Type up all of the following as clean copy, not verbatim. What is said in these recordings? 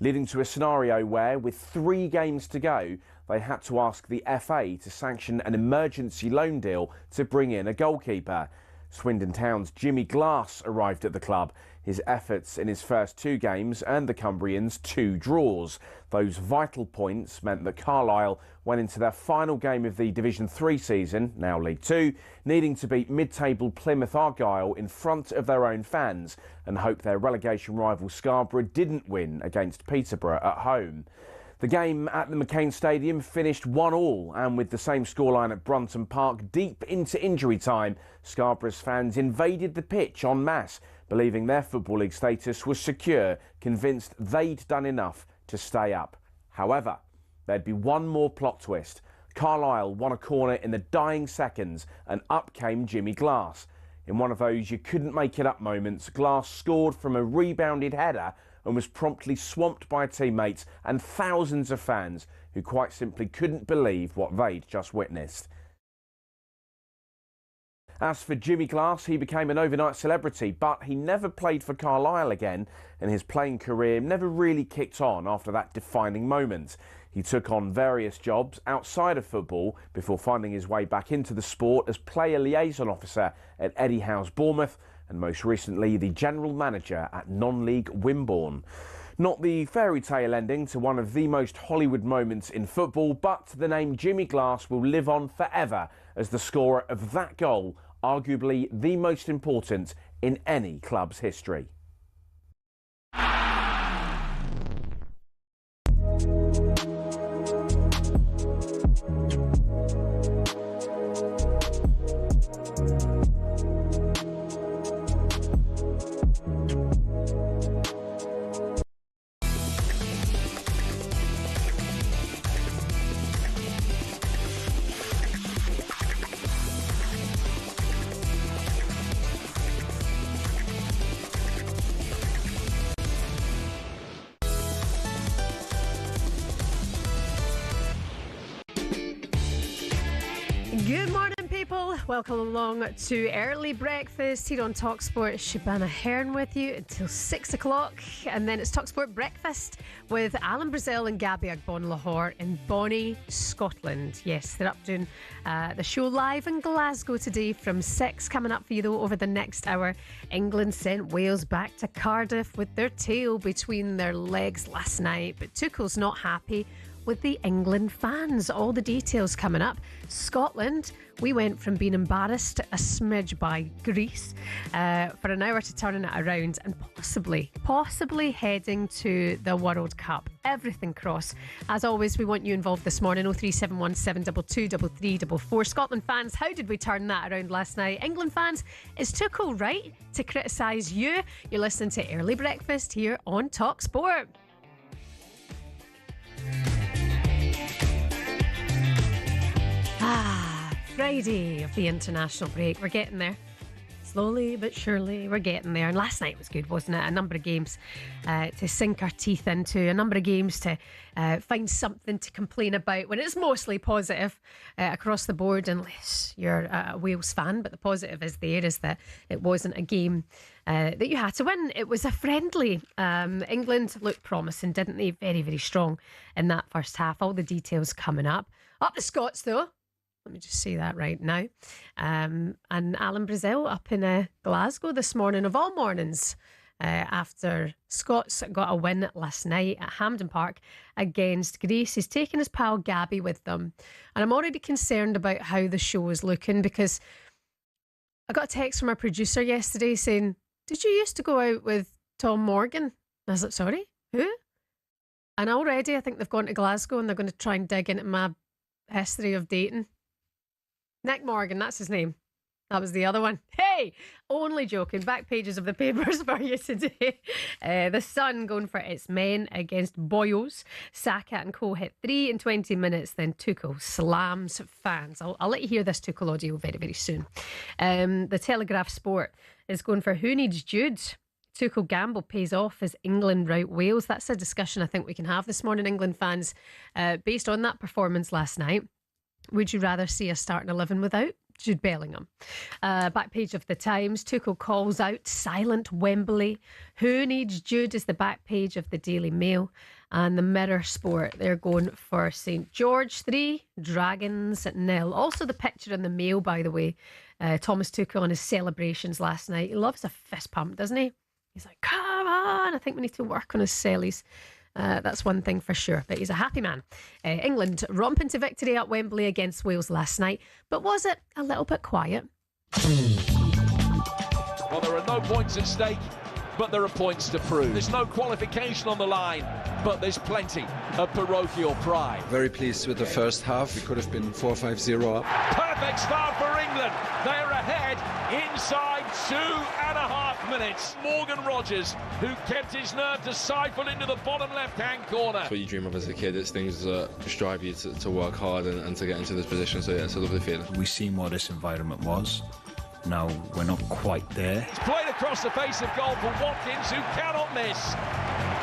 leading to a scenario where, with 3 games to go, they had to ask the FA to sanction an emergency loan deal to bring in a goalkeeper. Swindon Town's Jimmy Glass arrived at the club. His efforts in his first 2 games earned the Cumbrians 2 draws. Those vital points meant that Carlisle went into their final game of the Division 3 season, now League 2, needing to beat mid-table Plymouth Argyle in front of their own fans and hope their relegation rival Scarborough didn't win against Peterborough at home. The game at the McCain Stadium finished 1-1, and with the same scoreline at Brunton Park deep into injury time, Scarborough's fans invaded the pitch en masse, believing their Football League status was secure, convinced they'd done enough to stay up. However, there'd be one more plot twist. Carlisle won a corner in the dying seconds, and up came Jimmy Glass. In one of those you couldn't make it up moments, Glass scored from a rebounded header and was promptly swamped by teammates and thousands of fans who quite simply couldn't believe what they'd just witnessed. As for Jimmy Glass, he became an overnight celebrity, but he never played for Carlisle again, and his playing career never really kicked on after that defining moment. He took on various jobs outside of football before finding his way back into the sport as player liaison officer at Eddie Howe's Bournemouth, and most recently the general manager at non-league Wimborne. Not the fairy tale ending to one of the most Hollywood moments in football, but the name Jimmy Glass will live on forever as the scorer of that goal, arguably the most important in any club's history. Good morning, people. Welcome along to Early Breakfast here on talkSPORT. Shebahn Aherne with you until 6 o'clock. And then it's talkSPORT Breakfast with Alan Brazil and Gabby Agbon-Lahore in Bonnie, Scotland. Yes, they're up doing the show live in Glasgow today from 6. Coming up for you, though, over the next hour, England sent Wales back to Cardiff with their tail between their legs last night. But Tuchel's not happy with the England fans. All the details coming up. Scotland, we went from being embarrassed a smidge by Greece for an hour to turning it around and possibly heading to the World Cup. Everything cross. As always, we want you involved this morning. 03717 722 3344. Scotland fans, how did we turn that around last night? England fans, is Tuchel right to criticise you? You're listening to Early Breakfast here on talkSPORT. Friday of the international break. We're getting there. Slowly but surely, we're getting there. And last night was good, wasn't it? A number of games to sink our teeth into. A number of games to find something to complain about when it's mostly positive across the board, unless you're a Wales fan. But the positive is that it wasn't a game that you had to win. It was a friendly. England looked promising, didn't they? Very, very strong in that first half. All the details coming up. Up the Scots, though. Let me just say that right now. And Alan Brazil up in Glasgow this morning, of all mornings, after Scots got a win last night at Hampden Park against Greece. He's taken his pal Gabby with them. And I'm already concerned about how the show is looking, because I got a text from our producer yesterday saying, "Did you used to go out with Tom Morgan?" And I was like, "Sorry, who?" And already I think they've gone to Glasgow and they're going to try and dig into my history of dating. Nick Morgan, that's his name. That was the other one. Hey, only joking. Back pages of the papers for you today. The Sun going for its men against Boyos. Saka and co hit 3 in 20 minutes. Then Tuchel slams fans. I'll let you hear this Tuchel audio very, very soon. The Telegraph Sport is going for who needs Jude. Tuchel gamble pays off as England rout Wales. That's a discussion I think we can have this morning, England fans, based on that performance last night. Would you rather see us starting 11 without Jude Bellingham. Back page of the Times, Tuchel calls out silent Wembley. Who needs Jude is the back page of the Daily Mail. And the Mirror Sport, they're going for St George 3, Dragons 0. Also the picture in the Mail, by the way, Thomas Tuchel on his celebrations last night. He loves a fist pump, doesn't he? He's like, come on, I think we need to work on his cellies. That's one thing for sure, but he's a happy man. England romping to victory at Wembley against Wales last night, but was it a little bit quiet? Well, there are no points at stake, but there are points to prove. There's no qualification on the line, but there's plenty of parochial pride. Very pleased with the first half. We could have been 4-5-0 up. Perfect start for England. They're ahead inside 2.5 minutes. Morgan Rogers, who kept his nerve to siphon into the bottom left-hand corner. It's what you dream of as a kid. It's things that drive you to work hard and to get into this position. So yeah, it's a lovely feeling. We've seen what this environment was. Now we're not quite there. It's played across the face of goal for Watkins, who cannot miss.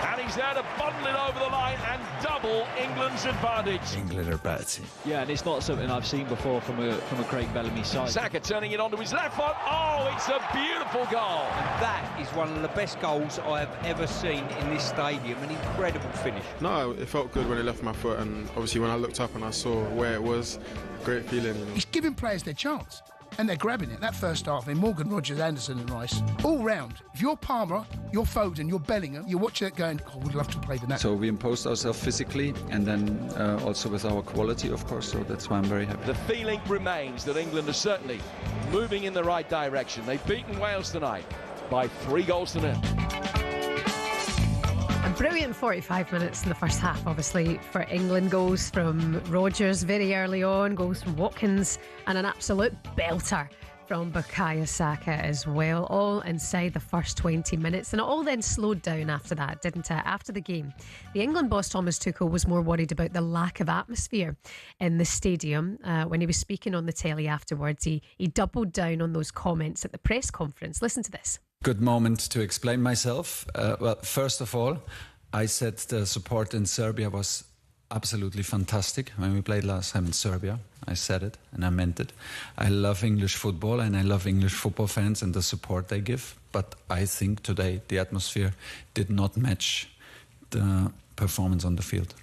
And he's there to bundle it over the line and double England's advantage. England are a better team. Yeah, and it's not something I've seen before from a Craig Bellamy side. Saka turning it onto his left foot. Oh, it's a beautiful goal. And that is one of the best goals I have ever seen in this stadium. An incredible finish. No, it felt good when it left my foot, and obviously when I looked up and I saw where it was, great feeling. He's giving players their chance. And they're grabbing it. That first half, Morgan, Rogers, Anderson and Rice, all round. If you're Palmer, you're Foden, you're Bellingham, you're watching it going, I would love to play with that. So we imposed ourselves physically and then also with our quality, of course, so that's why I'm very happy. The feeling remains that England are certainly moving in the right direction. They've beaten Wales tonight by 3-0. A brilliant 45 minutes in the first half, obviously, for England. Goals from Rogers very early on, goals from Watkins, and an absolute belter from Bukayo Saka as well, all inside the first 20 minutes. And it all then slowed down after that, didn't it? After the game, the England boss Thomas Tuchel was more worried about the lack of atmosphere in the stadium. When he was speaking on the telly afterwards, he doubled down on those comments at the press conference. Listen to this. Good moment to explain myself. Well, first of all, I said the support in Serbia was absolutely fantastic. When we played last time in Serbia, I said it and I meant it. I love English football and I love English football fans and the support they give. But I think today the atmosphere did not match the performance on the field.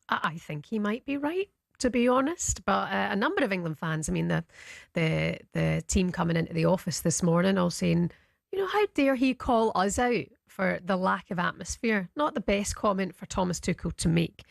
I think he might be right, to be honest, but a number of England fans, I mean the team coming into the office this morning all saying, you know, how dare he call us out for the lack of atmosphere? Not the best comment for Thomas Tuchel to make.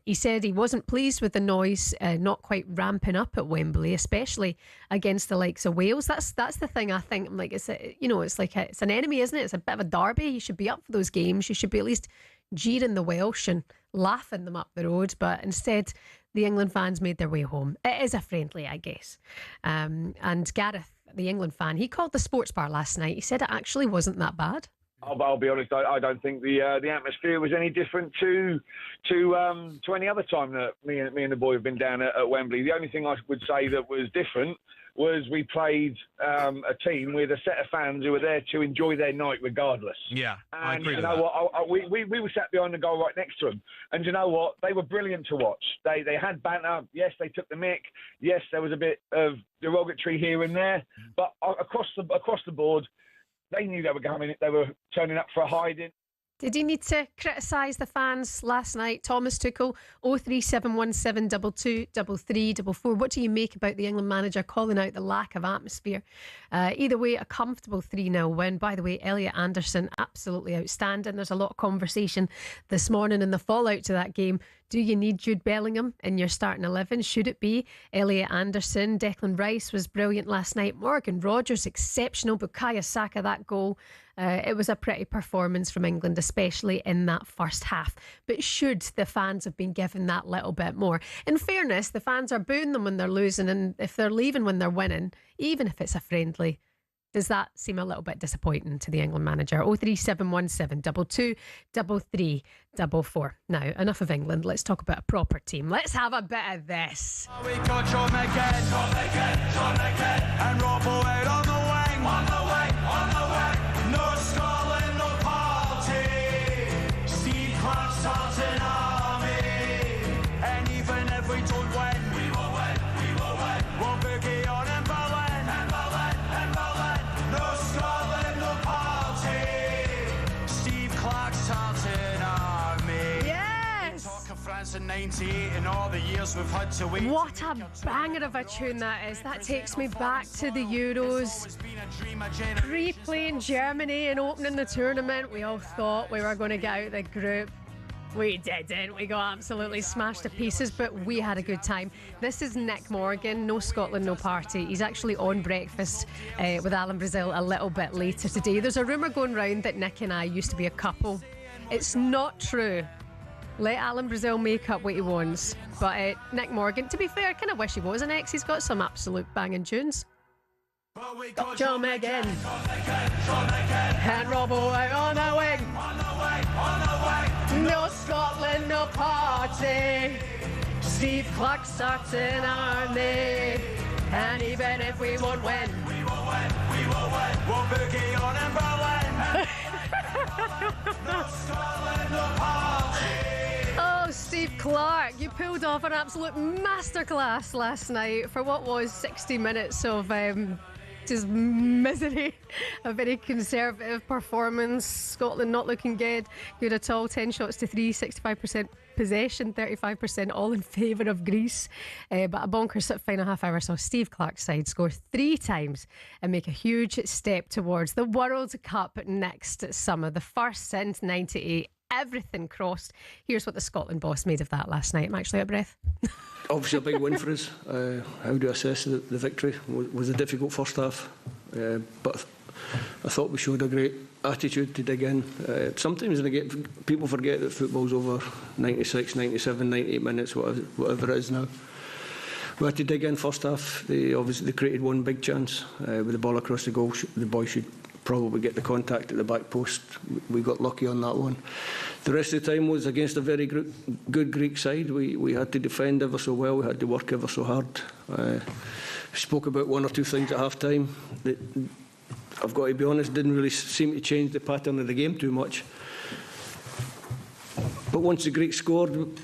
He said he wasn't pleased with the noise not quite ramping up at Wembley, especially against the likes of Wales. That's the thing. I think, like, it's an enemy, isn't it? It's a bit of a derby. You should be up for those games. You should be at least jeering the Welsh and laughing them up the road. But instead, the England fans made their way home. It is a friendly, I guess. And Gareth, the England fan, he called the sports bar last night. He said it actually wasn't that bad. I'll be honest. I don't think the atmosphere was any different to any other time that me and the boy have been down at Wembley. The only thing I would say that was different was we played a team with a set of fans who were there to enjoy their night regardless. Yeah, and I agree you with know that. what? We were sat behind the goal right next to them, and you know what? They were brilliant to watch. They had banter. Yes, they took the mick. Yes, there was a bit of derogatory here and there, but across the board, they knew they were coming. They were turning up for a hiding. Did you need to criticise the fans last night? Thomas Tuchel, 03717 22 3344. What do you make about the England manager calling out the lack of atmosphere? Either way, a comfortable 3-0 win. By the way, Elliot Anderson, absolutely outstanding. There's a lot of conversation this morning in the fallout to that game. Do you need Jude Bellingham in your starting 11? Should it be Elliot Anderson? Declan Rice was brilliant last night. Morgan Rogers, exceptional. Bukayo Saka, that goal. It was a pretty performance from England, especially in that first half. But should the fans have been given that little bit more? In fairness, the fans are booing them when they're losing, and if they're leaving when they're winning, even if it's a friendly, does that seem a little bit disappointing to the England manager? 03717 22 3344. Now, enough of England. Let's talk about a proper team. Let's have a bit of this. We got John again, and Rob Boyd on the wing, on the wing. No Scotland, no party. Steve Clark starts an army, and even if we don't win, we will win. We'll boogie on. France in 98 and all the years we've had to wait. What a banger of a tune that is. That takes me back to the Euros. Replaying Germany and opening the tournament. We all thought we were going to get out of the group. We didn't. We got absolutely smashed to pieces, but we had a good time. This is Nick Morgan, No Scotland, No Party. He's actually on breakfast with Alan Brazil a little bit later today. There's a rumour going round that Nick and I used to be a couple. It's not true. Let Alan Brazil make up what he wants. But Nick Morgan, to be fair, I kind of wish he was an ex. He's got some absolute banging tunes. John Megan and Robbo out on the wing. No Scotland, no party. Steve Clark starting Aherne. And even if we won't win, we will win, we will win. We'll boogie on in Berlin. No Scotland, no party. Oh, Steve Clark, you pulled off an absolute masterclass last night for what was 60 minutes of just misery. A very conservative performance. Scotland not looking good at all. 10 shots to 3, 65% possession, 35% all in favour of Greece. But a bonkers final half hour saw Steve Clark's side score 3 times and make a huge step towards the World Cup next summer. The first since 98. Everything crossed. Here's what the Scotland boss made of that last night. I'm actually out of breath. Obviously a big win for us. How do I assess the victory? Was a difficult first half, but I thought we showed a great attitude to dig in. Sometimes people forget that football's over 96, 97, 98 minutes, whatever it is now. We had to dig in first half. They created one big chance with the ball across the goal. The boy should probably get the contact at the back post. We got lucky on that one. The rest of the time was against a very good Greek side. We had to defend ever so well. We had to work ever so hard. Spoke about one or two things at half time that, I've got to be honest, didn't really seem to change the pattern of the game too much. But once the Greeks scored,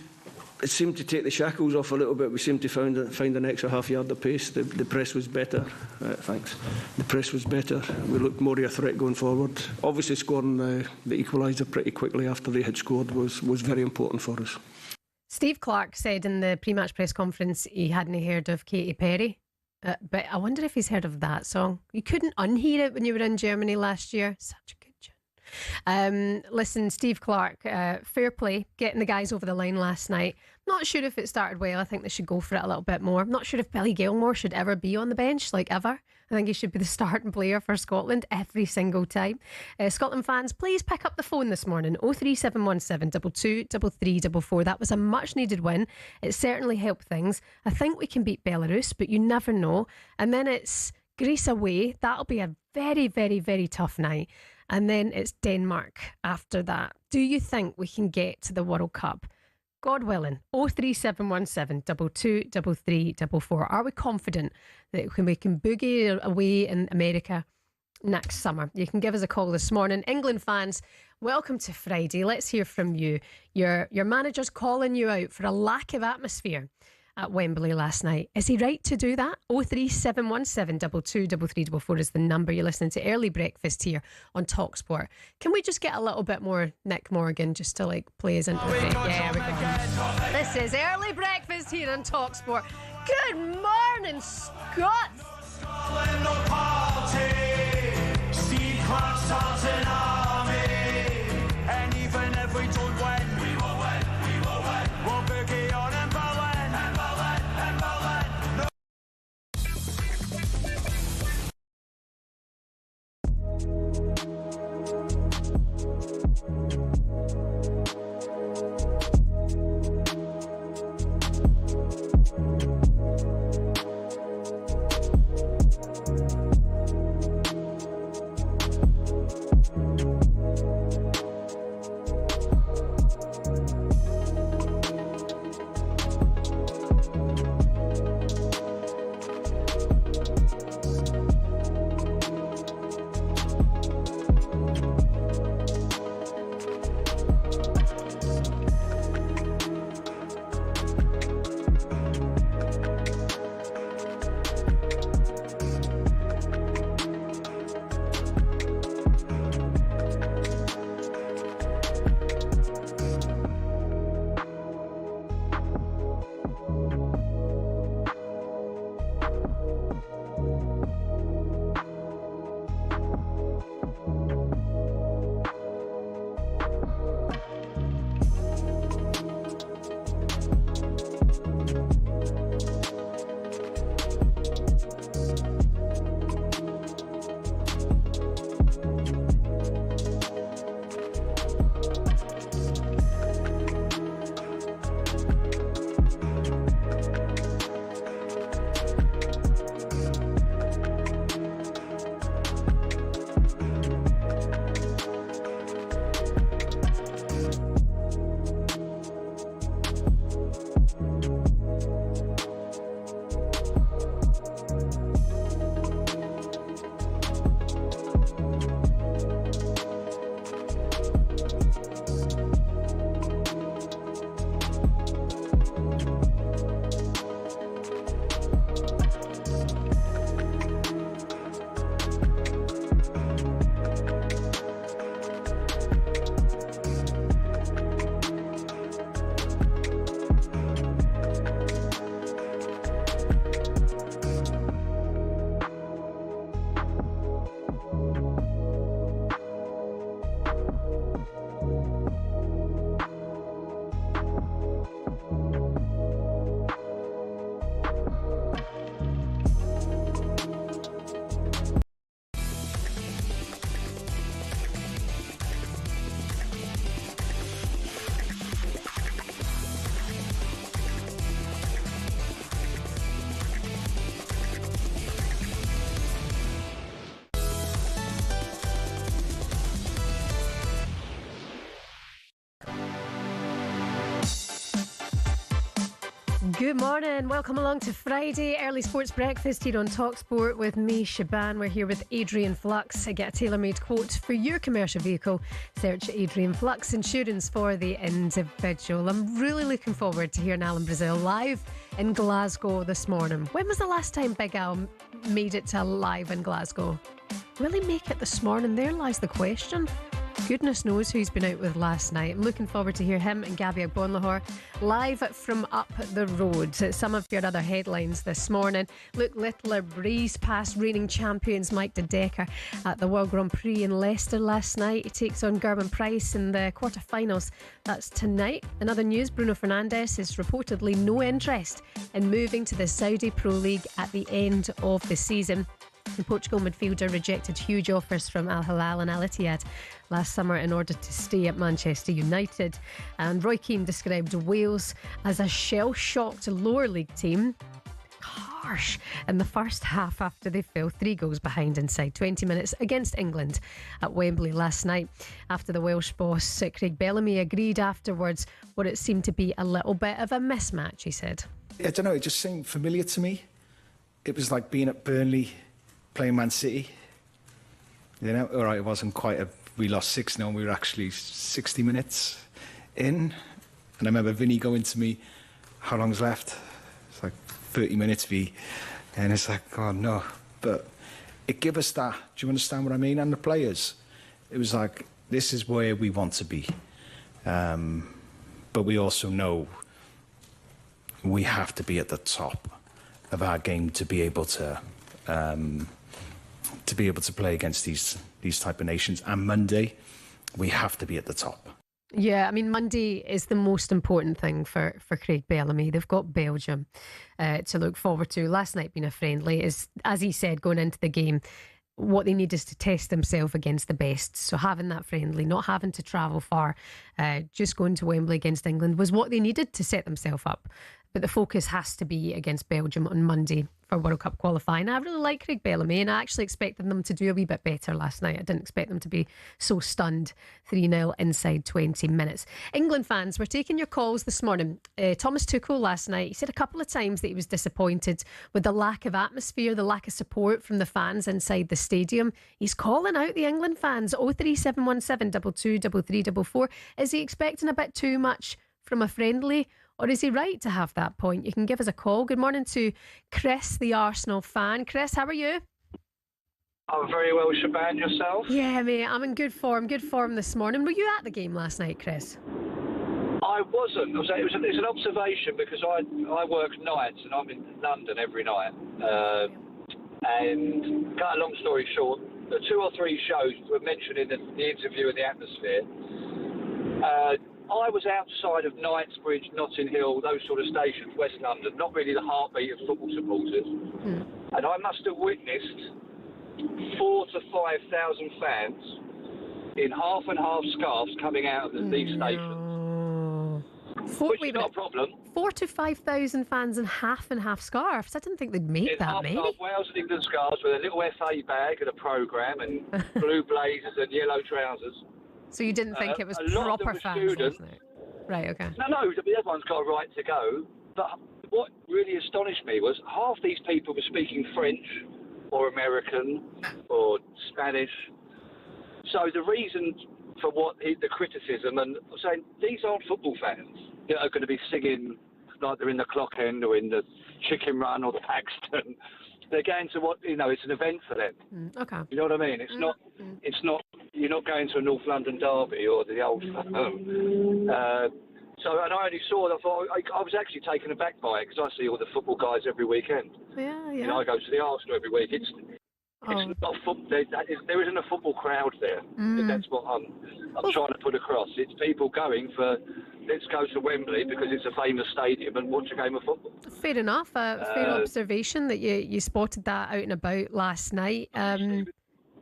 it seemed to take the shackles off a little bit. We seemed to find an extra half yard of pace. The press was better. Thanks. The press was better. We looked more of a threat going forward. Obviously, scoring the equaliser pretty quickly after they had scored was very important for us. Steve Clark said in the pre-match press conference he hadn't heard of Katy Perry. But I wonder if he's heard of that song. You couldn't unhear it when you were in Germany last year. Such a good tune. Listen, Steve Clark, fair play, getting the guys over the line last night. Not sure if it started well. I think they should go for it a little bit more. I'm not sure if Billy Gilmore should ever be on the bench, like ever. I think he should be the starting player for Scotland every single time. Scotland fans, please pick up the phone this morning. 03717 22 3344. That was a much needed win. It certainly helped things. I think we can beat Belarus, but you never know. And then it's Greece away. That'll be a very, very, very tough night. And then it's Denmark after that. Do you think we can get to the World Cup? God willing. 03717 22 3344. Are we confident that we can boogie away in America next summer? You can give us a call this morning. England fans, welcome to Friday. Let's hear from you. Your manager's calling you out for a lack of atmosphere at Wembley last night. Is he right to do that? 03717 22 3344 is the number. You're listening to Early Breakfast here on talkSPORT. Can we just get a little bit more Nick Morgan just to play his intro? Yeah, we go. This is Early Breakfast here on talkSPORT. Good morning, Scots. Scotland, no party. Steve Clark starting Army. And even if we don't win, we will win, we will win. We'll boogie on in Berlin. Good morning. Welcome along to Friday Early Sports Breakfast here on talkSPORT with me, Shebahn. We're here with Adrian Flux. Get a tailor-made quote for your commercial vehicle. Search Adrian Flux Insurance for the individual. I'm really looking forward to hearing Alan Brazil live in Glasgow this morning. When was the last time Big Al made it to live in Glasgow? Will he make it this morning? There lies the question. Goodness knows who he's been out with last night. I'm looking forward to hear him and Gabby Agbonlahor live from up the road. Some of your other headlines this morning. Luke Littler breezed past reigning champions Mike de Decker at the World Grand Prix in Leicester last night. He takes on Gerben Price in the quarterfinals. That's tonight. In other news, Bruno Fernandes is reportedly no interest in moving to the Saudi Pro League at the end of the season. The Portugal midfielder rejected huge offers from Al Hilal and Al Ittihad last summer in order to stay at Manchester United. And Roy Keane described Wales as a shell-shocked lower league team. Harsh in the first half after they fell 3 goals behind inside 20 minutes against England at Wembley last night. After the Welsh boss, Craig Bellamy, agreed afterwards what it seemed to be a little bit of a mismatch, he said. I don't know, it just seemed familiar to me. It was like being at Burnley playing Man City. You know, all right, it wasn't quite we lost 6-0, we were actually 60 minutes in. And I remember Vinny going to me, how long's left? It's like 30 minutes, V. And it's like, oh no. But it gave us that, do you understand what I mean? And the players, it was like, this is where we want to be. But we also know we have to be at the top of our game to be able to play against these type of nations. And Monday, we have to be at the top. Yeah, I mean, Monday is the most important thing for Craig Bellamy. They've got Belgium to look forward to. Last night being a friendly is, as he said, going into the game, what they need is to test themselves against the best. So having that friendly, not having to travel far, just going to Wembley against England was what they needed to set themselves up. But the focus has to be against Belgium on Monday for World Cup qualifying. I really like Craig Bellamy and I actually expected them to do a wee bit better last night. I didn't expect them to be so stunned 3-0 inside 20 minutes. England fans, we're taking your calls this morning. Thomas Tuchel last night, he said a couple of times that he was disappointed with the lack of atmosphere, the lack of support from the fans inside the stadium. He's calling out the England fans. 03717 22 3344. Is he expecting a bit too much from a friendly? Or is he right to have that point? You can give us a call. Good morning to Chris, the Arsenal fan. Chris, how are you? I'm very well, Shebahn. Yourself? Yeah, mate, I'm in good form this morning. Were you at the game last night, Chris? I wasn't. It's an observation because I work nights and I'm in London every night. And cut a long story short, the 2 or 3 shows were mentioned in the interview and the atmosphere. I was outside of Knightsbridge, Notting Hill, those sort of stations, West London, not really the heartbeat of football supporters. And I must have witnessed 4,000 to 5,000 fans in half and half scarves coming out of these stations. Which is not a problem. 4,000 to 5,000 fans in half and half scarves. I didn't think they'd make that many. Half Wales and England scarves with a little FA bag and a programme and blue blazers and yellow trousers. So you didn't think it was proper fans, wasn't it? Right, okay. No, everyone's got a right to go. But what really astonished me was half these people were speaking French or American or Spanish. So the reason for the criticism, and I'm saying these aren't football fans that are going to be singing like they're in the Clock End or in the Chicken Run or the Paxton. They're going to it's an event for them. Okay. You know what I mean? It's not. You're not going to a North London derby or the old firm. And I only saw it. I was actually taken aback by it because I see all the football guys every weekend. Yeah. You know, I go to the Arsenal every week. It's not football. There isn't a football crowd there. That's what I'm trying to put across. It's people going for. Let's go to Wembley because it's a famous stadium and watch a game of football. Fair enough. Fair observation that you spotted that out and about last night.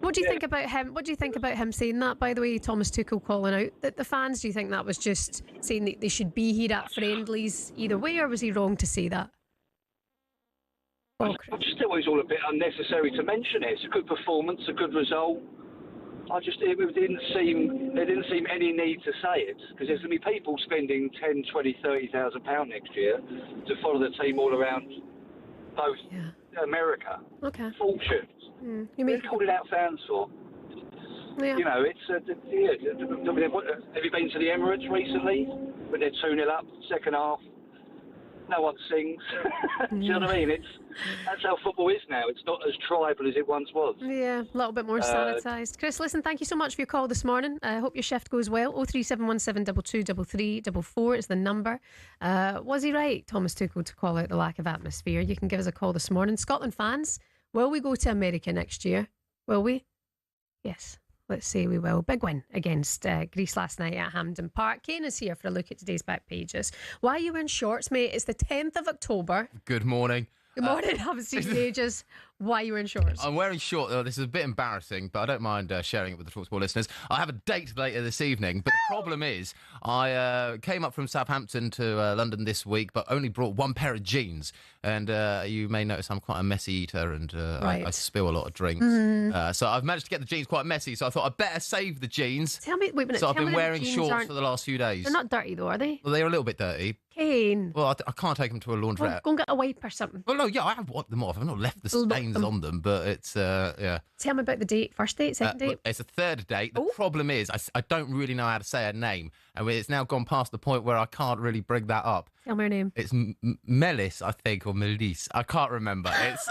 What do you think about him? What do you think about him saying that? By the way, Thomas Tuchel calling out that the fans. Do you think that was just saying that they should be here at friendlies either way, or was he wrong to say that? I just thought it was all a bit unnecessary to mention it. It's a good performance, a good result. it didn't seem any need to say it, because there's going to be people spending 10, 20, 30,000 pounds next year to follow the team all around both America. Okay. Fortunes. They're calling out fans for. Yeah. You know, it's have you been to the Emirates recently? When they're 2-0 up, second half, no one sings. Do you know what I mean? That's how football is now. It's not as tribal as it once was. Yeah, a little bit more sanitised. Chris, listen, thank you so much for your call this morning. I hope your shift goes well. 03717 223344 is the number. Was he right, Thomas Tuchel, to call out the lack of atmosphere? You can give us a call this morning. Scotland fans, will we go to America next year? Will we? Yes. Let's say we will. Big win against Greece last night at Hampden Park. Kane is here for a look at today's back pages. Why are you wearing shorts, mate? It's the 10th of October. Good morning. Good morning. Haven't seen you in ages. Why are you wearing shorts? I'm wearing shorts. This is a bit embarrassing, but I don't mind sharing it with the talkSPORT listeners. I have a date later this evening, but the problem is I came up from Southampton to London this week, but only brought one pair of jeans. And you may notice I'm quite a messy eater, and I spill a lot of drinks. So I've managed to get the jeans quite messy, so I thought I'd better save the jeans. Tell me, wait a minute. So I've been wearing shorts for the last few days. They're not dirty though, are they? Well, they're a little bit dirty. Kane. Well, I can't take them to a laundrette. Go and get a wipe or something. Well, no, yeah, I have wiped them off. I've not left the stains on them, but it's, yeah. Tell me about the date. First date, second date? It's a third date. The problem is I don't really know how to say her name, and it's now gone past the point where I can't really bring that up. Tell me her name. It's Melis, I think, or Melis. I can't remember. It's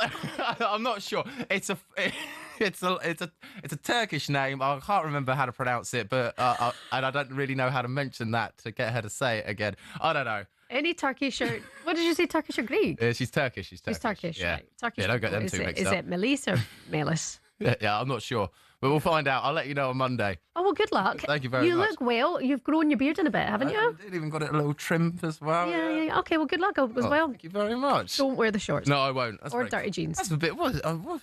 I'm not sure. It's a Turkish name. I can't remember how to pronounce it, but and I don't really know how to mention that to get her to say it again. I don't know. Any Turkish or what did you say? Turkish or Greek? She's Turkish. She's Turkish. Yeah. Right. Turkish. Yeah, don't get them two mixed up. Is it Melis or Melis? Yeah, I'm not sure. But we'll find out. I'll let you know on Monday. Oh, well, good luck. Thank you very much. You look well. You've grown your beard in a bit, haven't you? I did even got it a little trim as well. Yeah. Okay, well, good luck as well. Thank you very much. Don't wear the shorts. No, I won't. Or dirty jeans. That's a bit.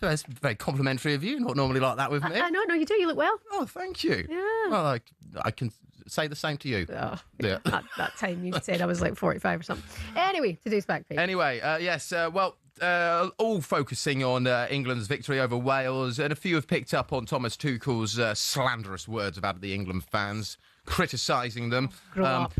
That's very complimentary of you. Not normally like that with me. I know. No, you do. You look well. Oh, thank you. Yeah. Well, I can say the same to you. Oh, yeah. At that time you said I was like 45 or something. Anyway, today's back page. Anyway, yes. All focusing on England's victory over Wales, and a few have picked up on Thomas Tuchel's slanderous words about the England fans, criticising them,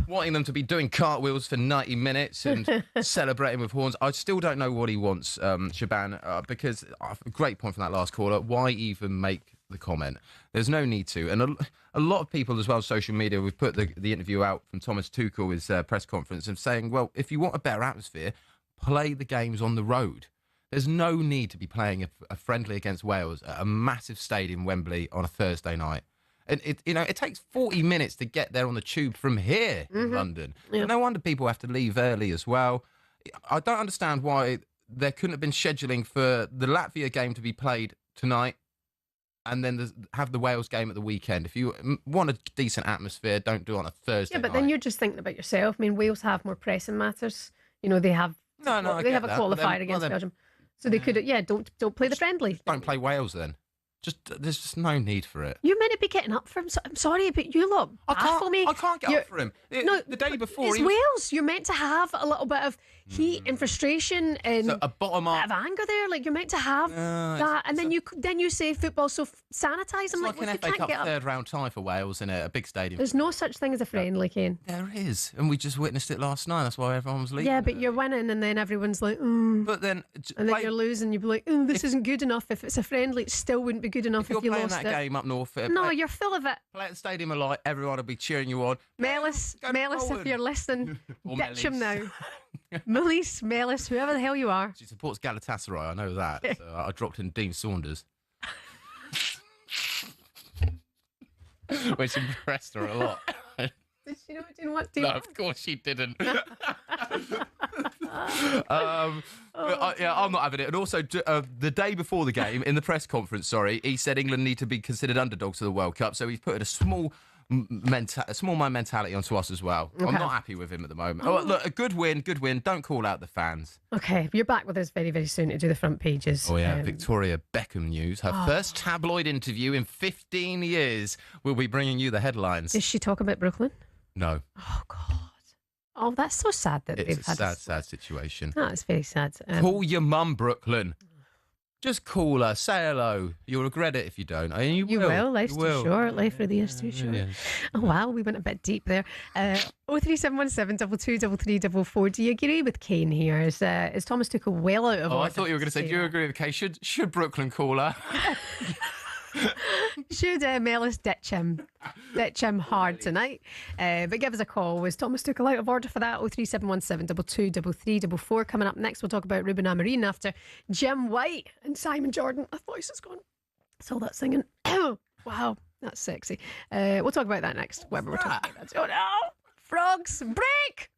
wanting them to be doing cartwheels for 90 minutes and celebrating with horns. I still don't know what he wants, Shebahn, because a great point from that last caller. Why even make the comment? There's no need to. And a lot of people as well on social media, we've put the interview out from Thomas Tuchel, his press conference, and saying, well, if you want a better atmosphere, play the games on the road. There's no need to be playing a friendly against Wales at a massive stadium, Wembley, on a Thursday night. And it takes 40 minutes to get there on the tube from here in London. Yeah. No wonder people have to leave early as well. I don't understand why there couldn't have been scheduling for the Latvia game to be played tonight and then have the Wales game at the weekend. If you want a decent atmosphere, don't do it on a Thursday night. Yeah, but then you're just thinking about yourself. I mean, Wales have more pressing matters. They have they have a qualifier against Belgium. So they could, don't play the friendly. Don't play Wales then. There's just no need for it. You're meant to be getting up for him. I'm sorry, but you lot baffle me. I can't get up for him. The day before, it's Wales. You're meant to have a little bit of heat and frustration and a bottom up of anger there. Like you're meant to have that, and then you say football's so sanitised. I'm like an FA Cup third round tie for Wales in a big stadium. There's no such thing as a friendly, Kane. There is, and we just witnessed it last night. That's why everyone was leaving. Yeah, but you're winning, and then everyone's like, But then, and then you're losing. You'd be like, this isn't good enough. If it's a friendly, it still wouldn't be good enough if you lost that game up north. No, you're full of it. Play at the stadium alight. Everyone will be cheering you on. Melis, if you're listening, ditch him now. Melis, whoever the hell you are. She supports Galatasaray, I know that. So I dropped in Dean Saunders. Which impressed her a lot. Did she know it didn't want to? No, of course she didn't. I'm not having it. And also, the day before the game, in the press conference, he said England need to be considered underdogs to the World Cup. So he's put a small mind mentality onto us as well. Okay. I'm not happy with him at the moment. Oh, look, a good win. Don't call out the fans. Okay, you're back with us very, very soon to do the front pages. Oh, yeah. Victoria Beckham news. Her first tabloid interview in 15 years. We'll be bringing you the headlines. Does she talk about Brooklyn? No. Oh, God. Oh, that's so sad that they've had sad situation. That's very sad. Call your mum, Brooklyn. Just call her, say hello. You'll regret it if you don't. I mean, you will. Life's too short. Life really is too short. Yes. Oh, wow, we went a bit deep there. 03717 223344. Do you agree with Kane here? Is Thomas Tuchel well out of order? I thought you were going to say, do you agree with Kane? Should Brooklyn call her? Should Mellis ditch him hard tonight? But give us a call. Was Thomas Tuchel out of order for that? 03717 223344. Coming up next, we'll talk about Ruben Amorim after Jim White and Simon Jordan. My voice is gone. It's all that singing. Wow, that's sexy. We'll talk about that next. Whatever we're talking about. Oh no! Frogs, break!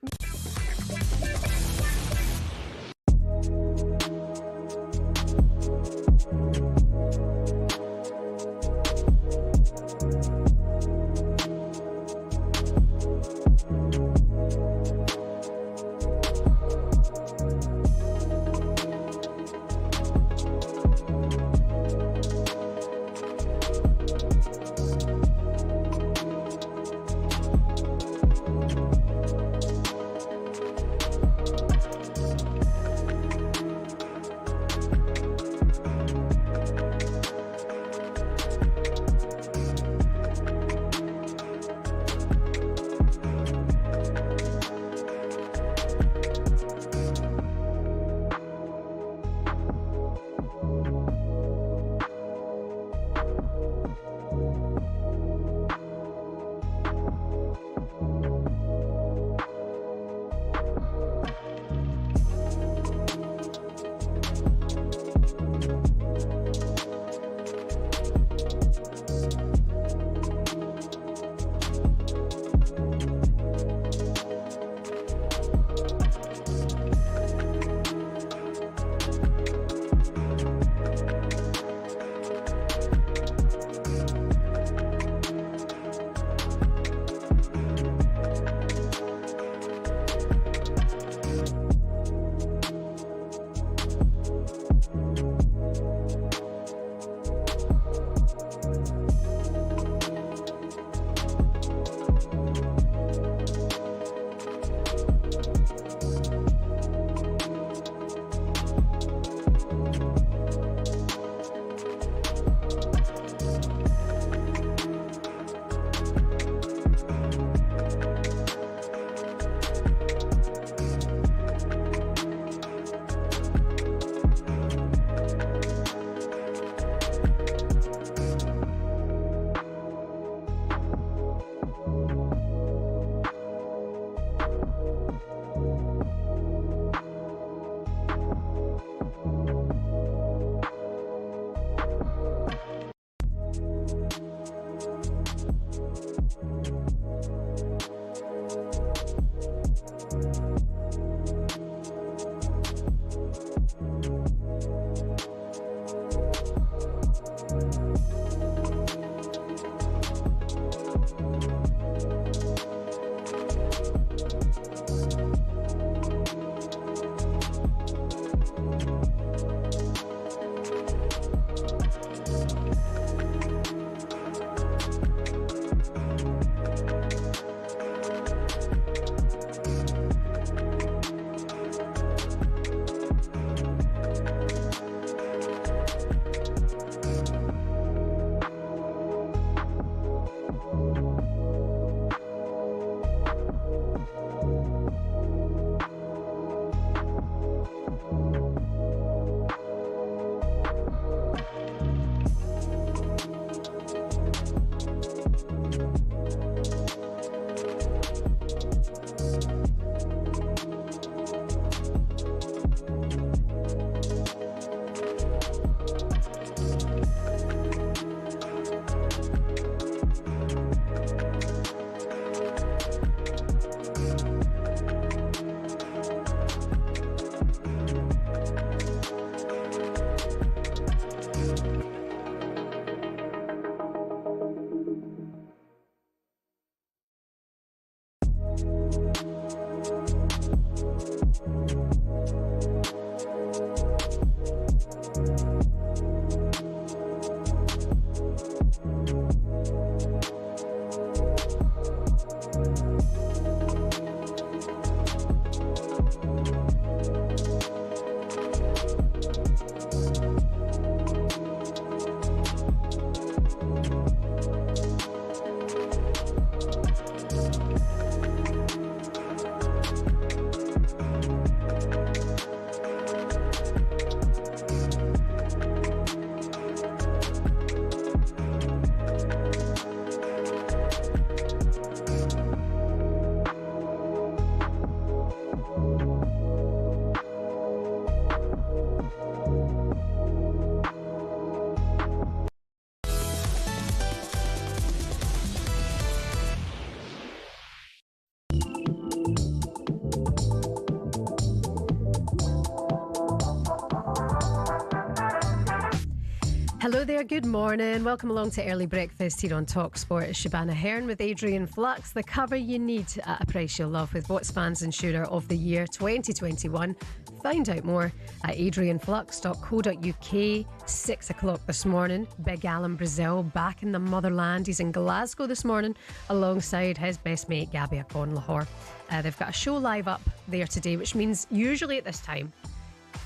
Hello there, good morning. Welcome along to Early Breakfast here on talkSPORT. It's Shebahn Aherne with Adrian Flux. The cover you need at a price you'll love with What's Fans Insurer of the Year 2021. Find out more at adrianflux.co.uk. 6 o'clock this morning. Big Alan Brazil back in the motherland. He's in Glasgow this morning alongside his best mate Gabby Lahore. They've got a show live up there today, which means usually at this time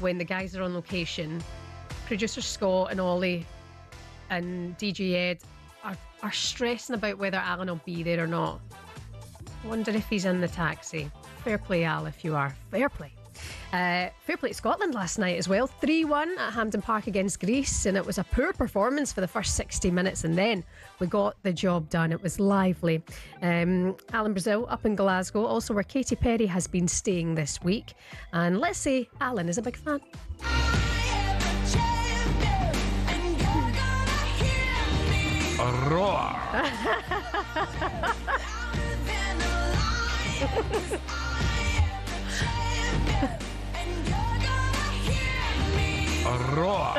when the guys are on location, producer Scott and Ollie and DJ Ed are stressing about whether Alan will be there or not. Wonder if he's in the taxi. Fair play, Al, if you are. Fair play. Fair play to Scotland last night as well. 3-1 at Hampden Park against Greece, and it was a poor performance for the first 60 minutes, and then we got the job done. It was lively. Alan Brazil up in Glasgow, also where Katy Perry has been staying this week, and let's say Alan is a big fan. Roar. Roar.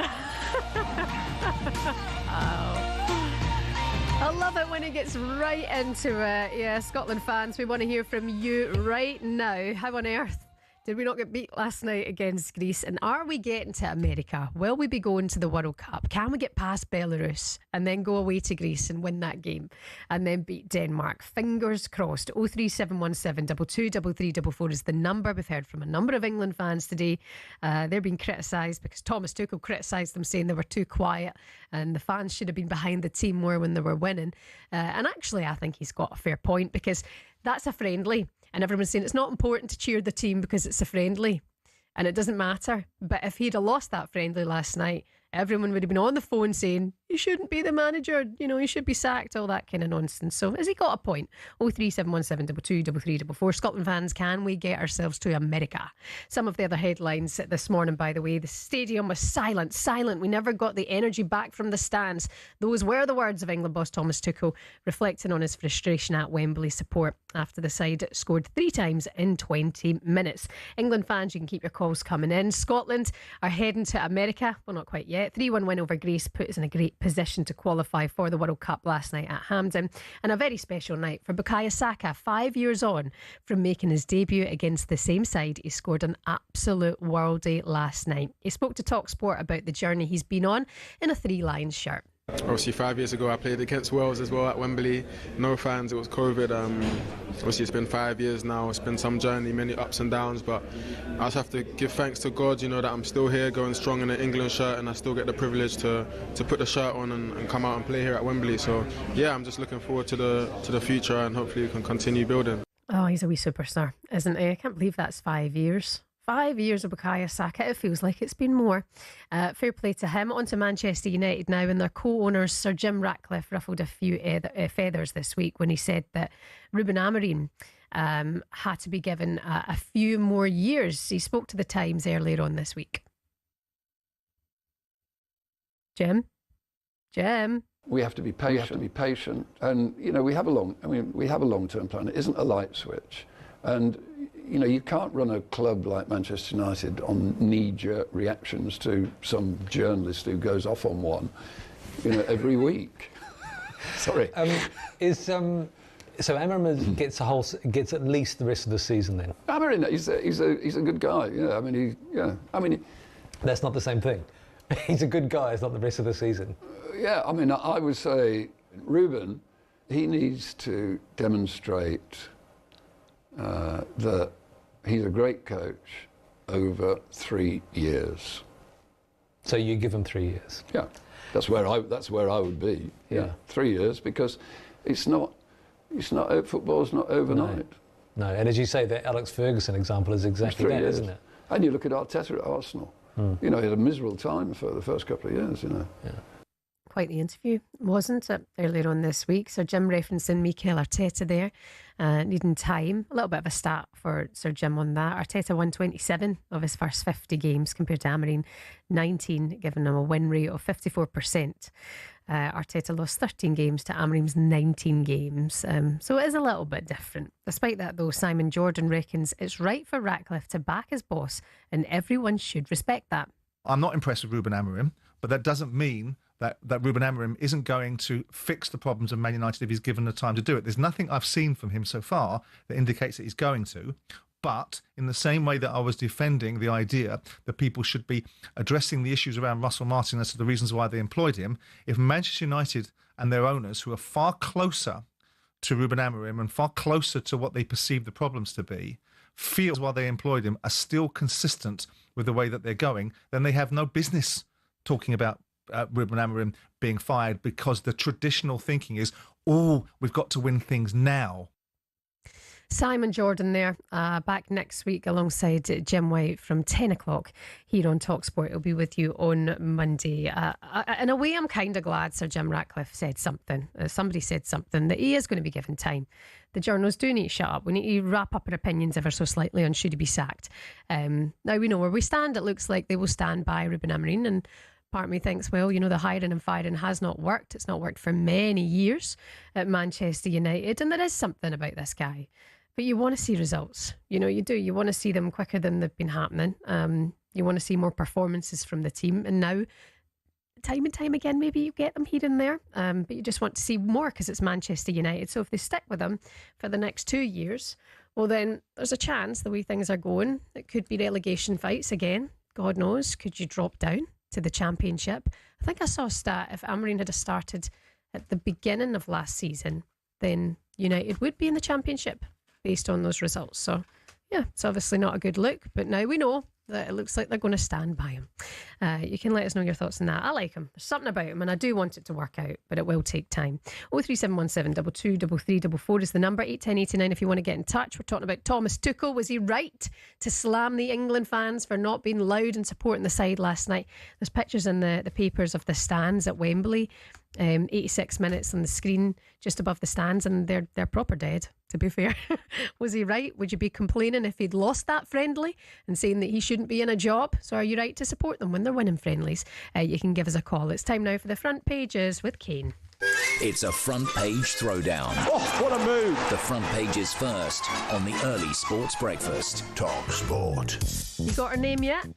I love it when it gets right into it. Yeah, Scotland fans, we want to hear from you right now. How on earth did we not get beat last night against Greece? And are we getting to America? Will we be going to the World Cup? Can we get past Belarus and then go away to Greece and win that game and then beat Denmark? Fingers crossed. 03717 223344 is the number. We've heard from a number of England fans today. They're being criticised because Thomas Tuchel criticised them, saying they were too quiet and the fans should have been behind the team more when they were winning. And actually, I think he's got a fair point, because that's a friendly. And everyone's saying it's not important to cheer the team because it's a friendly and it doesn't matter. But if he'd have lost that friendly last night, everyone would have been on the phone saying, you shouldn't be the manager, you know, you should be sacked, all that kind of nonsense. So has he got a point? 03717 223344. Scotland fans, can we get ourselves to America? Some of the other headlines this morning, by the way: the stadium was silent. We never got the energy back from the stands. Those were the words of England boss Thomas Tuchel, reflecting on his frustration at Wembley support after the side scored 3 times in 20 minutes. England fans, you can keep your calls coming in. Scotland are heading to America. Well, not quite yet. 3-1 win over Greece put us in a great position to qualify for the World Cup last night at Hampden, and a very special night for Bukayo Saka. 5 years on from making his debut against the same side, he scored an absolute worldie last night. He spoke to talkSPORT about the journey he's been on in a 3 Lions shirt. Obviously 5 years ago I played against Wales as well at Wembley. No fans, it was COVID. Obviously it's been 5 years now. It's been some journey, many ups and downs, but I just have to give thanks to God, you know, that I'm still here going strong in an England shirt, and I still get the privilege to put the shirt on and come out and play here at Wembley. So yeah, I'm just looking forward to the future, and hopefully we can continue building. Oh, he's a wee superstar, isn't he? I can't believe that's 5 years. 5 years of Bukayo Saka. It feels like it's been more. Fair play to him. On to Manchester United now, and their co-owners Sir Jim Ratcliffe ruffled a few feathers this week when he said that Ruben Amorim had to be given a few more years. He spoke to the Times earlier on this week. Jim? We have to be patient. And you know, we have a long-term plan. It isn't a light switch. And you know, you can't run a club like Manchester United on knee-jerk reactions to some journalist who goes off on one, you know, every week. Sorry. So Amorim gets at least the rest of the season then? Amorim, he's a good guy. Yeah, I mean, that's not the same thing. He's a good guy. It's not the rest of the season. Yeah, I mean, I would say Ruben, he needs to demonstrate that he's a great coach over 3 years. So you give him 3 years? Yeah, that's where I would be. Yeah, 3 years, because football's not overnight. No, and as you say, the Alex Ferguson example is exactly that, isn't it? And you look at Arteta at Arsenal. You know, he had a miserable time for the first couple of years. You know. Yeah. Quite the interview, wasn't it, earlier on this week? Sir Jim referencing Mikel Arteta there, needing time. A little bit of a stat for Sir Jim on that. Arteta won 27 of his first 50 games compared to Amorim 19, giving him a win rate of 54%. Arteta lost 13 games to Amorim's 19 games. So it is a little bit different. Despite that, though, Simon Jordan reckons it's right for Ratcliffe to back his boss, and everyone should respect that. I'm not impressed with Ruben Amorim, but that doesn't mean that Ruben Amorim isn't going to fix the problems of Man United if he's given the time to do it. There's nothing I've seen from him so far that indicates that he's going to. But in the same way that I was defending the idea that people should be addressing the issues around Russell Martin as to the reasons why they employed him, if Manchester United and their owners, who are far closer to Ruben Amorim and far closer to what they perceive the problems to be, feel while they employed him are still consistent with the way that they're going, then they have no business talking about Ruben Amorim being fired, because the traditional thinking is, we've got to win things now. Simon Jordan there, back next week alongside Jim White from 10 o'clock here on talkSPORT. He'll be with you on Monday. In a way, I'm kind of glad Sir Jim Ratcliffe said something. Somebody said something, that he is going to be given time. The journalists do need to shut up. We need to wrap up our opinions ever so slightly on should he be sacked. Now we know where we stand. It looks like they will stand by Ruben Amorim, and part of me thinks, well, the hiring and firing has not worked. It's not worked for many years at Manchester United, and there is something about this guy. But you want to see results. You do. You want to see them quicker than they've been happening. You want to see more performances from the team. And now, time and time again, maybe you get them here and there. But you just want to see more because it's Manchester United. So if they stick with them for the next 2 years, well, then there's a chance, the way things are going, it could be relegation fights again. God knows. Could you drop down to the Championship? I think I saw a stat. If Amorim had started at the beginning of last season, then United would be in the Championship, based on those results. So, yeah, it's obviously not a good look, but now we know that it looks like they're going to stand by him. You can let us know your thoughts on that. I like him. There's something about him, and I do want it to work out, but it will take time. 03717 223344 is the number. 81089 if you want to get in touch. We're talking about Thomas Tuchel. Was he right to slam the England fans for not being loud and supporting the side last night? There's pictures in the papers of the stands at Wembley. 86 minutes on the screen just above the stands, and they're proper dead, to be fair. Was he right? Would you be complaining if he'd lost that friendly and saying that he shouldn't be in a job? So are you right to support them when they're winning friendlies? You can give us a call. It's time now for the front pages with Kane. It's a front page throwdown. Oh, what a move! The front pages first on the early sports breakfast. talkSPORT. You got her name yet?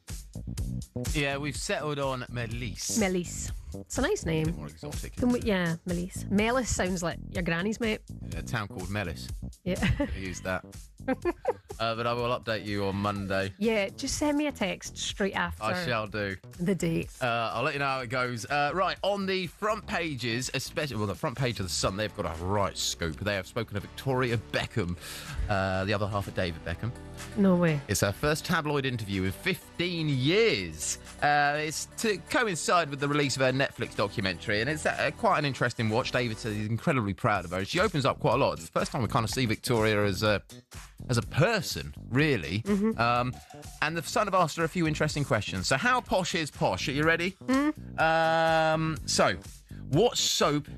Yeah, we've settled on Melise. Melise. It's a nice name. More exotic. Yeah, Melise. Melis sounds like your granny's mate. A town called Melis. Yeah. I use that. But I will update you on Monday. Yeah, just send me a text straight after. I shall do. The date. I'll let you know how it goes. Right, on the front pages, especially, the front page of the Sun, they've got a right scoop. They have spoken to Victoria Beckham, the other half of David Beckham. No way. It's her first tabloid interview in 15 years. It's to coincide with the release of her Netflix documentary, and it's quite an interesting watch. David says he's incredibly proud of her. She opens up quite a lot. It's the first time we kind of see Victoria as a person, really. Mm-hmm. And the Sun have asked her a few interesting questions. So how posh is posh? Are you ready? So, what soap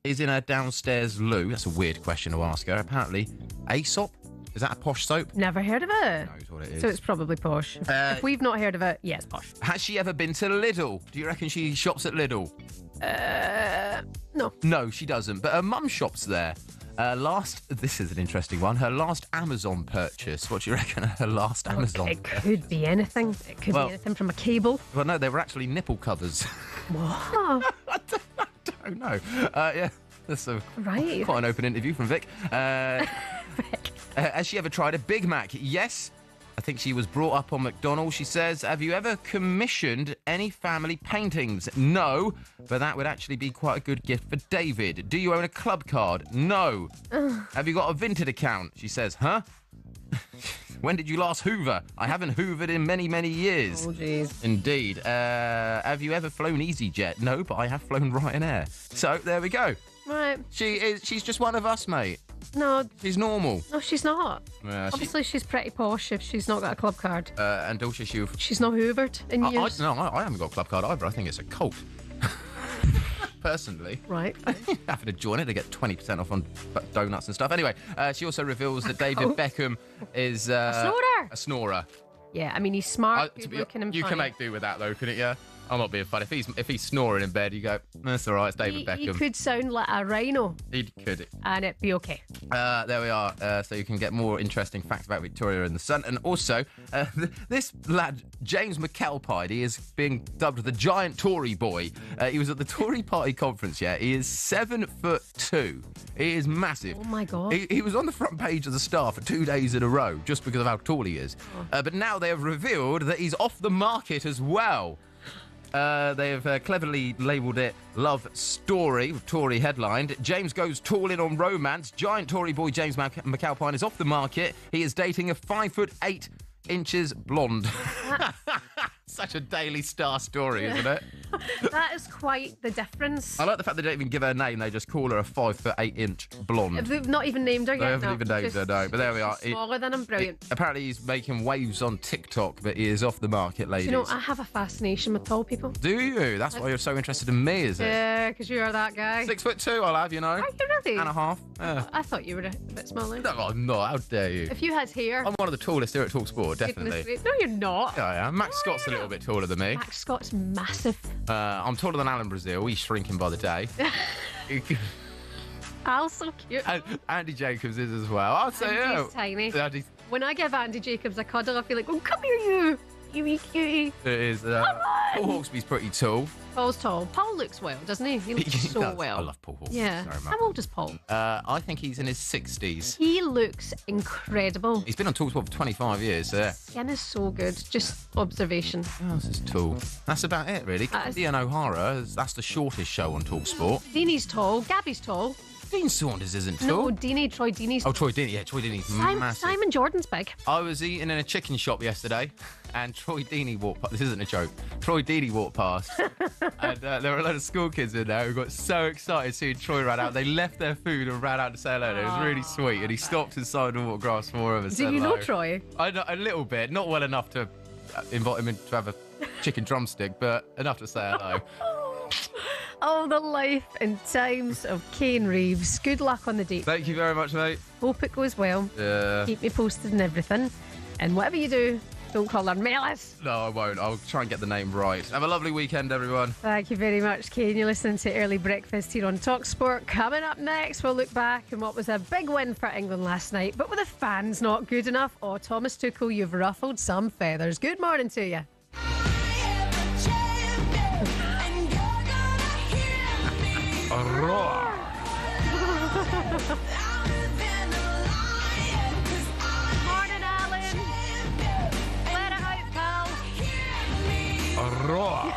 is in her downstairs loo? That's a weird question to ask her. Apparently, Aesop. Is that a posh soap? Never heard of it. Knows what it is. So it's probably posh. If we've not heard of it, yeah, it's posh. Has she ever been to Lidl? Do you reckon she shops at Lidl? No. No, she doesn't. But her mum shops there. This is an interesting one. Her last Amazon purchase. What do you reckon her last Amazon? It could be anything. It could be anything from a cable. Well, no, they were actually nipple covers. What? I don't know. Yeah, that's right. Quite an open interview from Vic. Vic. Has she ever tried a Big Mac? Yes. I think she was brought up on McDonald's. She says, have you ever commissioned any family paintings? No, but that would actually be quite a good gift for David. Do you own a club card? No. Have you got a Vinted account? She says, huh? When did you last hoover? I haven't hoovered in many, many years. Oh, jeez. Indeed. Have you ever flown EasyJet? No, but I have flown Ryanair. So, there we go. Right. She's just one of us, mate. No. She's normal. No, she's not. Obviously, she's pretty posh if she's not got a club card. And also she's not hoovered in years. I haven't got a club card either. I think it's a cult. Personally. Right. Having to join it to get 20% off on donuts and stuff. Anyway, she also reveals that David Beckham is... a snorer. A snorer. Yeah, I mean, he's smart, good looking and You funny. can make do with that, though, couldn't you? I'm not being funny. If he's snoring in bed, you go, that's all right, it's David Beckham. He could sound like a rhino. He could. And it'd be okay. There we are. So you can get more interesting facts about Victoria in the Sun. And also, this lad, James McAlpine, he is being dubbed the giant Tory boy. He was at the Tory party conference, yeah. He is 7'2". He is massive. Oh, my God. He was on the front page of the Star for 2 days in a row just because of how tall he is. But now they have revealed that he's off the market as well. They have cleverly labelled it Love Story, with Tory headlined. James goes tall in on romance. Giant Tory boy James McAlpine is off the market. He is dating a 5'8" blonde. Such a Daily Star story, isn't it? That is quite the difference. I like the fact they don't even give her a name. They just call her a 5'8" blonde. They've not even named her yet. They haven't even named her, no. But there we are. Smaller than him, brilliant. Apparently he's making waves on TikTok, but he is off the market, ladies. You know, I have a fascination with tall people. Do you? That's why you're so interested in me, is it? Yeah, because you are that guy. 6'2", I'll have, you know. Are you really? And a half. Yeah. I thought you were a bit smaller. No, I'm not. How dare you? If you had hair... I'm one of the tallest here at talkSPORT, definitely. No, you're not. Yeah, I am. Max Scott's a little bit taller than me. Max Scott's massive. I'm taller than Alan Brazil. He's shrinking by the day. Al's so cute. And Andy Jacobs is as well. I'll say, Andy's tiny. When I give Andy Jacobs a cuddle, I feel like, oh, come here, you wee cutie. It is. Paul Hawksby's pretty tall. Paul's tall. Paul looks well, doesn't he? He looks so does. well. I love Paul Hawksby. Yeah. Very much. How old is Paul? I think he's in his 60s. He looks incredible. He's been on talkSPORT for 25 years. Skin is so good. Just observation. What else is tall? That's about it, really. Candy and O'Hara, that's the shortest show on talkSPORT. Deanie's tall. Gabby's tall. Dean Saunders isn't tall. No, Troy Deeney's. Oh, Troy Deeney. Yeah, Troy Deeney's massive. Simon Jordan's big. I was eating in a chicken shop yesterday, and Troy Deeney walked past. This isn't a joke. Troy Deeney walked past, and there were a lot of school kids in there who got so excited seeing Troy run out. They left their food and ran out to say hello. It was really sweet, and he stopped inside and walked across for him and said Do you hello. know Troy? I know a little bit, not well enough to invite him in to have a chicken drumstick, but enough to say hello. Oh, the life and times of Kane Reeves. Good luck on the date. Thank you very much, mate. Hope it goes well. Yeah. Keep me posted and everything. And whatever you do, don't call her Melis. No, I won't. I'll try and get the name right. Have a lovely weekend, everyone. Thank you very much, Kane. You're listening to Early Breakfast here on talkSPORT. Coming up next, we'll look back on what was a big win for England last night. But were the fans not good enough? Oh, Thomas Tuchel, you've ruffled some feathers. Good morning to you. Roar. Morning, Alan. Let it out, pal. Roar.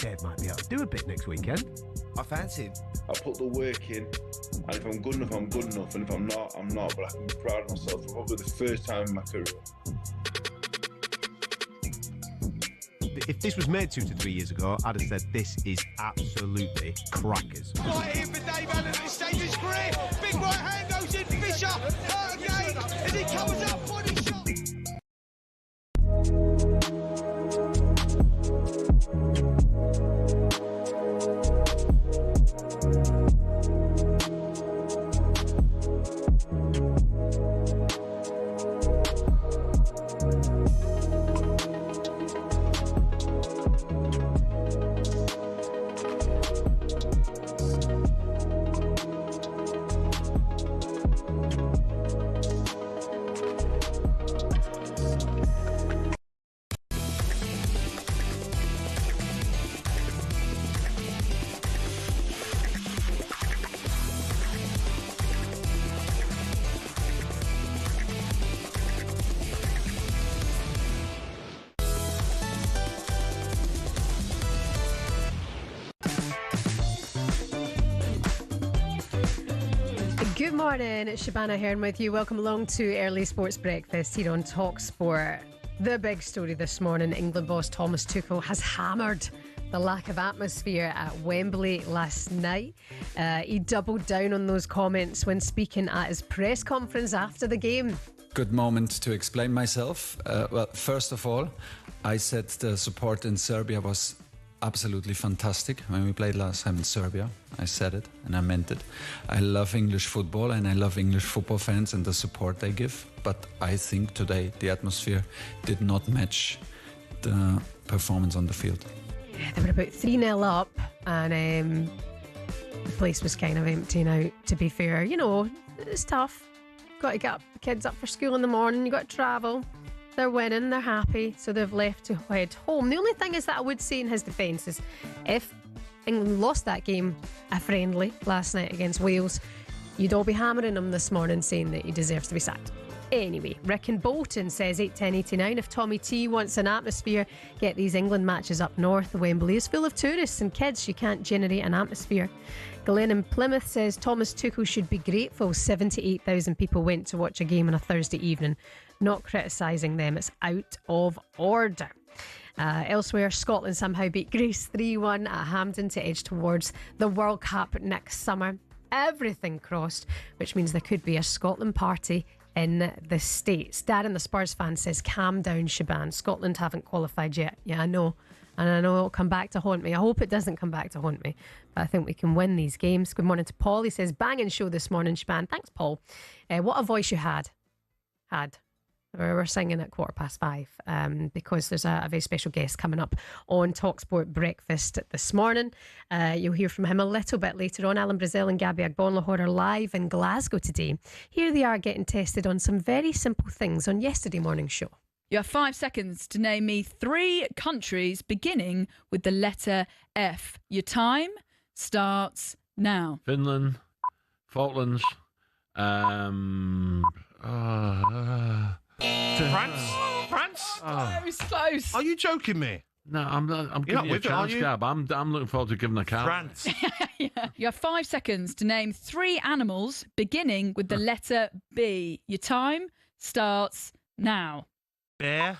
Kev might be able to do a bit next weekend. I fancy him. I put the work in, and if I'm good enough, I'm good enough, and if I'm not, I'm not. But I can be proud of myself for probably the first time in my career. If this was made 2 to 3 years ago, I'd have said this is absolutely crackers. Right here for Dave Allen at this stage of his career. Big right hand goes in. Fisher again as he covers up body shot. Good morning, it's Shebahn Aherne with you. Welcome along to Early Sports Breakfast here on talkSPORT. The big story this morning, England boss Thomas Tuchel has hammered the lack of atmosphere at Wembley last night. He doubled down on those comments when speaking at his press conference after the game. Good moment to explain myself. Well, first of all, I said the support in Serbia was absolutely fantastic. When we played last time in Serbia, I said it and I meant it. I love English football and I love English football fans and the support they give. But I think today the atmosphere did not match the performance on the field. They were about 3-0 up and the place was kind of empty now, to be fair. You know, it's tough. Got to get the kids up for school in the morning, you got to travel. They're winning, they're happy, so they've left to head home. The only thing is that I would say in his defence is if England lost that game, a friendly, last night against Wales, you'd all be hammering him this morning saying that he deserves to be sacked. Anyway, Rick and Bolton says 8:10:89. If Tommy T wants an atmosphere, get these England matches up north. Wembley is full of tourists and kids. You can't generate an atmosphere. Glenn in Plymouth says Thomas Tuchel should be grateful 78,000 people went to watch a game on a Thursday evening. Not criticising them, it's out of order. Elsewhere, Scotland somehow beat Greece 3-1 at Hampden to edge towards the World Cup next summer. Everything crossed, which means there could be a Scotland party in the States. Darren, the Spurs fan, says calm down, Shebahn. Scotland haven't qualified yet. Yeah, I know. And I know it'll come back to haunt me. I hope it doesn't come back to haunt me. But I think we can win these games. Good morning to Paul. He says, banging show this morning, Shebahn. Thanks, Paul. What a voice you had. We're singing at 5:15 because there's a very special guest coming up on talkSPORT Breakfast this morning. You'll hear from him a little bit later on. Alan Brazil and Gabby Agbonlahor are live in Glasgow today. Here they are getting tested on some very simple things on yesterday morning's show. You have 5 seconds to name me 3 countries beginning with the letter F. Your time starts now. Finland, Falklands, France? Close. Are you joking me? No, I'm giving you a chance, Gab. I'm looking forward to giving a count. France. Yeah. You have 5 seconds to name 3 animals beginning with the letter B. Your time starts now. Bear,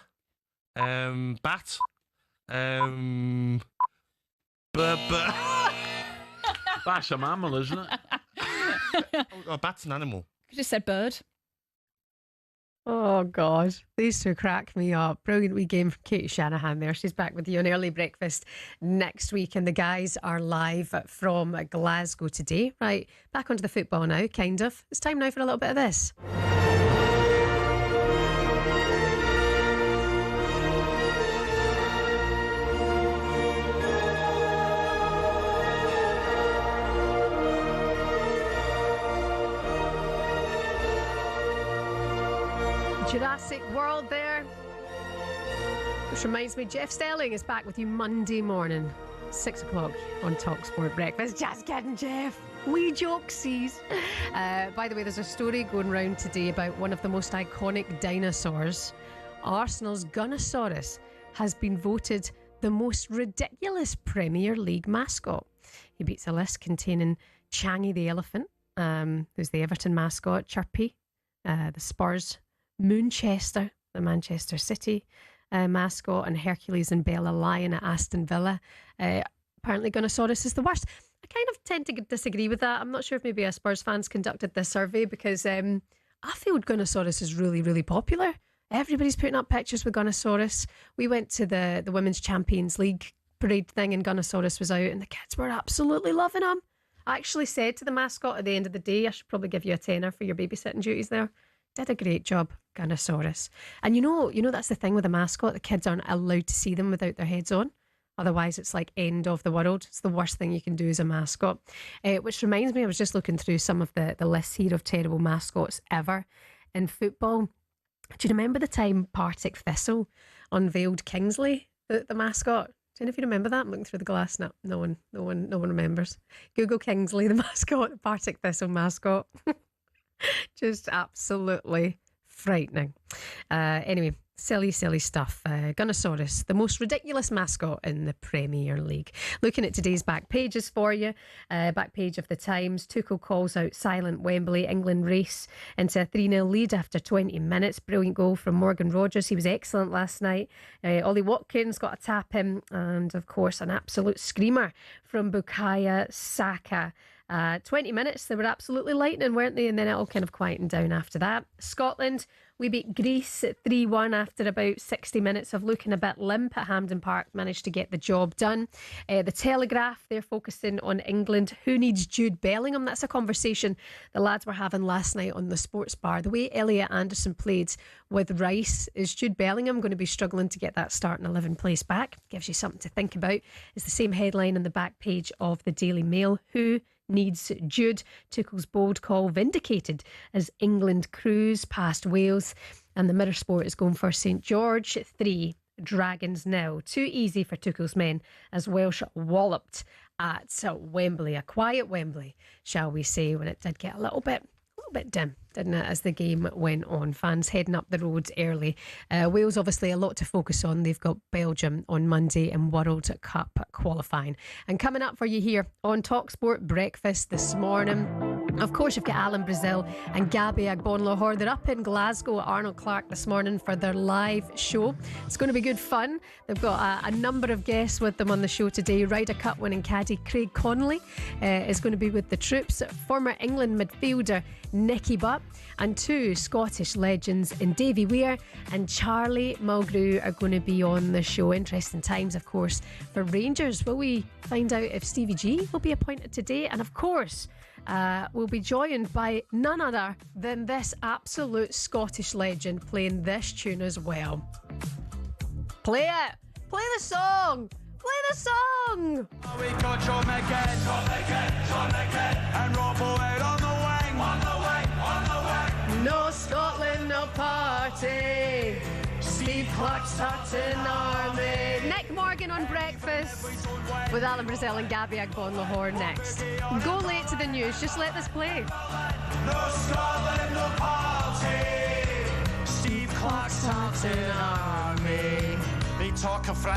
bat, That's a mammal, isn't it? A bat's an animal. You just said bird. Oh, God. These two crack me up. Brilliant wee game from Katie Shanahan there. She's back with you on Early Breakfast next week. And the guys are live from Glasgow today. Right, back onto the football now, kind of. It's time now for a little bit of this. Jurassic World there. Which reminds me, Jeff Stelling is back with you Monday morning, 6 o'clock on talkSPORT Breakfast. Just kidding, Jeff. Wee jokesies. By the way, there's a story going round today about one of the most iconic dinosaurs. Arsenal's Gunnosaurus has been voted the the most ridiculous Premier League mascot. He beats a list containing Changy the elephant, who's the Everton mascot, Chirpy, the Spurs, Moonchester, the Manchester City mascot, and Hercules and Bella Lion at Aston Villa. Apparently Gunnosaurus is the worst. I kind of tend to disagree with that. I'm not sure if maybe a Spurs fans conducted this survey, because I feel Gunnosaurus is really, really popular. Everybody's putting up pictures with Gunnosaurus. We went to the Women's Champions League parade thing and Gunnosaurus was out and the kids were absolutely loving him. I actually said to the mascot at the end of the day, I should probably give you a tenner for your babysitting duties there. Did a great job, Gunnosaurus. And you know that's the thing with a mascot. The kids aren't allowed to see them without their heads on. Otherwise, it's like end of the world. It's the worst thing you can do as a mascot. Which reminds me, I was just looking through some of the lists here of terrible mascots ever in football. Do you remember the time Partick Thistle unveiled Kingsley, the mascot? Do you know if you remember that? I'm looking through the glass. No one remembers. Google Kingsley, the mascot, the Partick Thistle mascot. Just absolutely frightening. Anyway, silly stuff. Gunnosaurus, the most ridiculous mascot in the Premier League. Looking at today's back pages for you. Back page of the Times. Tuchel calls out silent Wembley. England race into a 3-0 lead after 20 minutes. Brilliant goal from Morgan Rogers. He was excellent last night. Ollie Watkins got a tap in. And of course, an absolute screamer from Bukayo Saka. 20 minutes, they were absolutely lightning, weren't they? And then it all kind of quietened down after that. Scotland, we beat Greece at 3-1 after about 60 minutes of looking a bit limp at Hampden Park. Managed to get the job done. The Telegraph, they're focusing on England. Who needs Jude Bellingham? That's a conversation the lads were having last night on the sports bar. The way Elliot Anderson played with Rice, is Jude Bellingham going to be struggling to get that starting 11 place back? Gives you something to think about. It's the same headline on the back page of the Daily Mail. Who needs Jude? Tuchel's bold call vindicated as England cruise past Wales. And the Mirror Sport is going for St George 3, Dragons 0. Too easy for Tuchel's men as Welsh walloped at Wembley. A quiet Wembley, shall we say, when it did get a little bit dim, didn't it, as the game went on. Fans heading up the roads early. Wales, obviously, a lot to focus on. They've got Belgium on Monday in World Cup qualifying. And coming up for you here on talkSPORT Breakfast this morning, of course, you've got Alan Brazil and Gabby Agbonlahor. They're up in Glasgow at Arnold Clark this morning for their live show. It's going to be good fun. They've got a number of guests with them on the show today. Ryder Cup winning caddy Craig Connolly is going to be with the troops. Former England midfielder Nicky Butt and 2 Scottish legends in Davy Weir and Charlie Mulgrew are going to be on the show. Interesting times, of course, for Rangers. Will we find out if Stevie G will be appointed today? And of course, we'll be joined by none other than this absolute Scottish legend playing this tune as well. Play it! Play the song! Play the song! We got John McGinn, and Rob Boyd on the wing. No Scotland, no party. Steve Clark's starting army. Nick Morgan on Breakfast with Alan Brazil and Gabby Agbonlahor next. Go late to the news, just let this play. No Scotland, no party. Steve Clark's starting army. They talk of France.